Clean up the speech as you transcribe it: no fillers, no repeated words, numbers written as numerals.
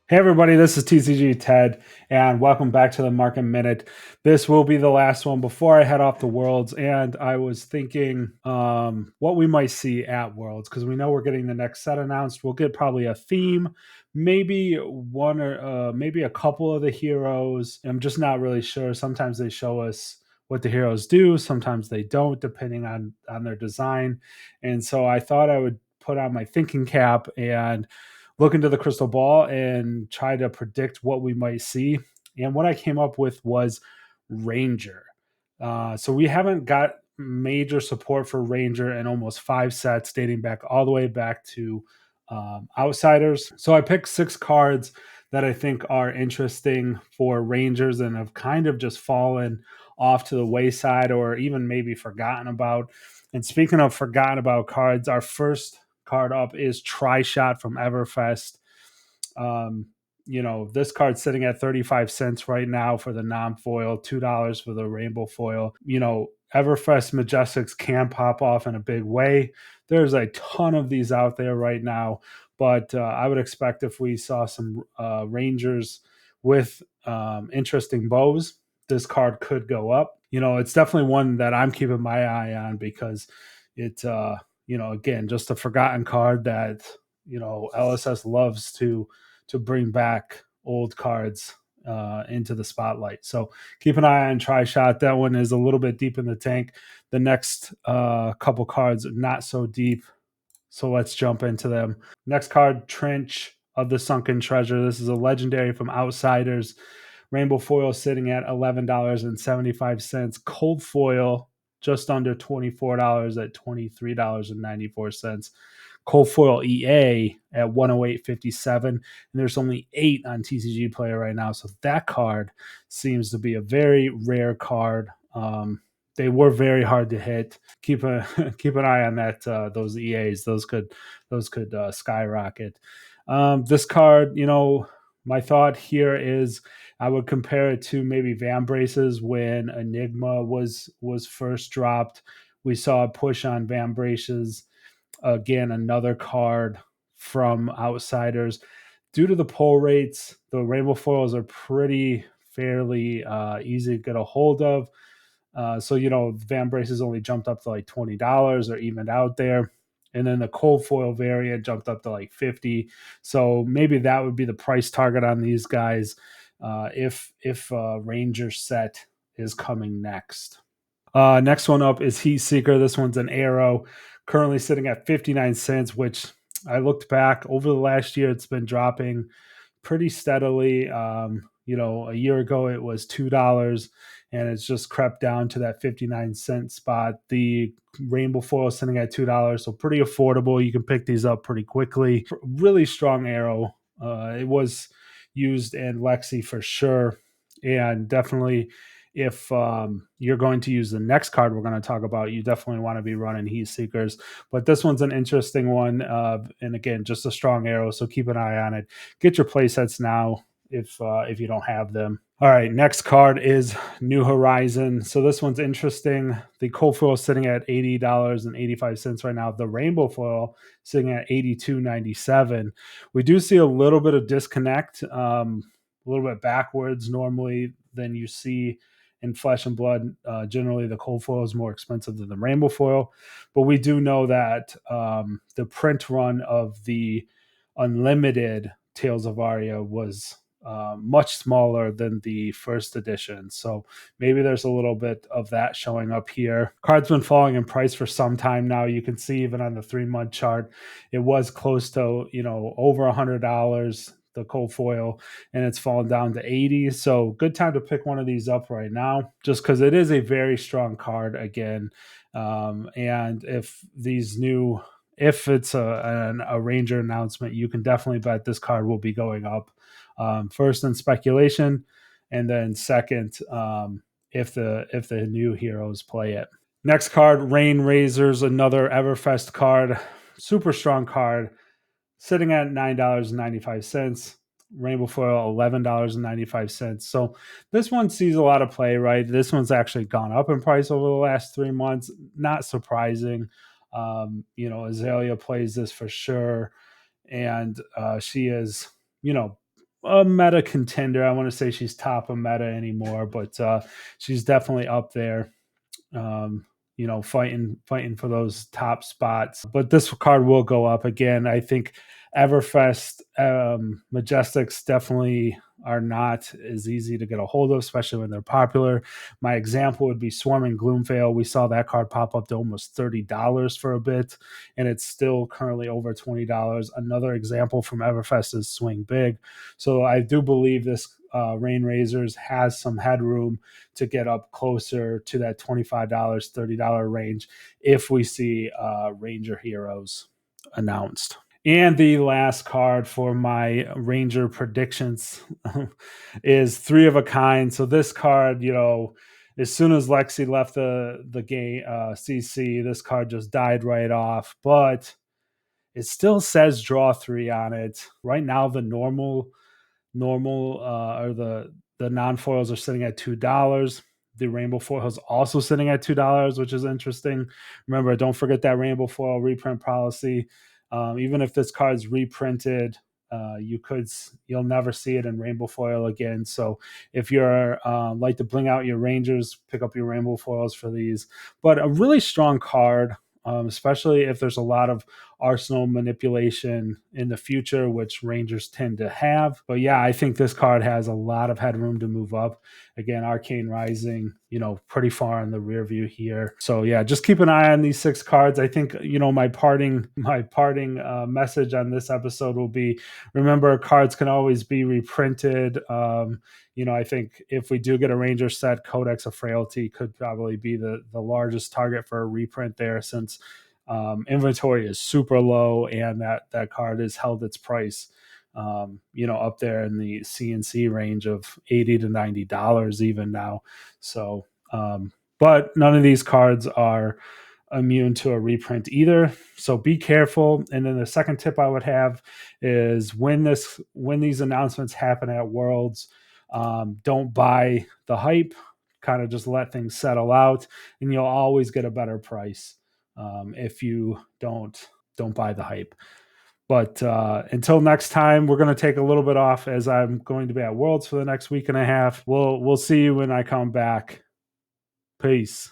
Hey everybody, this is TCG Ted, and welcome back to the Market Minute. This will be the last one before I head off to Worlds, and I was thinking what we might see at Worlds because we know we're getting the next set announced. We'll get probably a theme, maybe one or maybe a couple of the heroes. I'm just not really sure. Sometimes they show us what the heroes do, sometimes they don't, depending on their design. And so I thought I would put on my thinking cap and look into the crystal ball and try to predict what we might see. And what I came up with was Ranger. So we haven't got major support for Ranger in almost 5 sets, dating back all the way back to Outsiders. So I picked 6 cards that I think are interesting for Rangers and have kind of just fallen off to the wayside or even maybe forgotten about. And speaking of forgotten about cards, our first card up is Try Shot from Everfest. Um, this card's sitting at 35 cents right now for the non-foil, $2 for the rainbow foil. Everfest Majestics can pop off in a big way. There's a ton of these out there right now, but I would expect if we saw some Rangers with interesting bows, this card could go up. It's definitely one that I'm keeping my eye on because it, again, just a forgotten card that LSS loves to bring back old cards into the spotlight. So keep an eye on Try Shot. That one is a little bit deep in the tank. The next couple cards not so deep. So let's jump into them. Next card, Trench of the Sunken Treasure. This is a legendary from Outsiders. Rainbow foil sitting at $11.75. Cold foil just under $24 at $23.94. Cold foil EA at 108.57, and there's only 8 on TCG Player right now. So that card seems to be a very rare card. They were very hard to hit. Keep an eye on that. Those EAs, those could skyrocket. This card, my thought here is I would compare it to maybe Van Braces when Enigma was first dropped. We saw a push on Van Braces. Again, another card from Outsiders. Due to the pull rates, the rainbow foils are pretty fairly easy to get a hold of. So Van Braces only jumped up to like $20 or evened out there. And then the cold foil variant jumped up to like 50. So maybe that would be the price target on these guys if Ranger set is coming next. Next one up is Heatseeker. This one's an arrow, currently sitting at 59 cents, which I looked back over the last year, it's been dropping pretty steadily. A year ago it was $2 and it's just crept down to that 59-cent spot. The rainbow foil is sitting at $2, so pretty affordable. You can pick these up pretty quickly. Really strong arrow. It was used in Lexi for sure, and definitely if you're going to use the next card we're going to talk about, you definitely want to be running Heat Seekers. But this one's an interesting one, and again, just a strong arrow, so keep an eye on it. Get your play sets now if you don't have them. All right, next card is New Horizon. So this one's interesting. The cold foil is sitting at $80.85 right now. The rainbow foil sitting at $82.97. We do see a little bit of disconnect, a little bit backwards normally than you see in Flesh and Blood. Generally, the cold foil is more expensive than the rainbow foil, but we do know that the print run of the unlimited Tales of Aria was much smaller than the first edition. So maybe there's a little bit of that showing up here. Card's been falling in price for some time now. You can see even on the 3-month chart, it was close to, over $100, the cold foil, and it's fallen down to 80. So good time to pick one of these up right now, just because it is a very strong card again. And if it's a Ranger announcement, you can definitely bet this card will be going up. First in speculation, and then second if the new heroes play it. Next card, Rain Razors, another Everfest card, super strong card, sitting at $9.95. Rainbow foil $11.95. So this one sees a lot of play, right? This one's actually gone up in price over the last 3 months. Not surprising. Azalea plays this for sure, and she is, a meta contender. I want to say she's top of meta anymore, but she's definitely up there. Um, fighting for those top spots. But this card will go up again. I think Everfest Majestics definitely are not as easy to get a hold of, especially when they're popular. My example would be Swarming Gloomveil. We saw that card pop up to almost $30 for a bit, and it's still currently over $20. Another example from Everfest is Swing Big. So I do believe this Rain Razors has some headroom to get up closer to that $25, $30 range if we see Ranger Heroes announced. And the last card for my Ranger predictions is Three of a Kind. So this card, as soon as Lexi left the game CC, this card just died right off. But it still says draw three on it. Right now, the normal or the non-foils are sitting at $2. The rainbow foil is also sitting at $2, which is interesting. Remember, don't forget that rainbow foil reprint policy. Even if this card's reprinted, you'll never see it in rainbow foil again. So if you're like to bling out your Rangers, pick up your rainbow foils for these. But a really strong card, especially if there's a lot of arsenal manipulation in the future, which Rangers tend to have. But yeah, I think this card has a lot of headroom to move up. Again, Arcane Rising, pretty far in the rear view here. So yeah, just keep an eye on these 6 cards. I think, my parting message on this episode will be, remember, cards can always be reprinted. I think if we do get a Ranger set, Codex of Frailty could probably be the largest target for a reprint there, since inventory is super low and that card has held its price up there in the CNC range of $80 to $90 even now. So but none of these cards are immune to a reprint either, so be careful. And then the second tip I would have is when these announcements happen at Worlds, don't buy the hype, kind of just let things settle out, and you'll always get a better price if you don't buy the hype. But until next time, we're going to take a little bit off, as I'm going to be at Worlds for the next week and a half. We'll see you when I come back. Peace.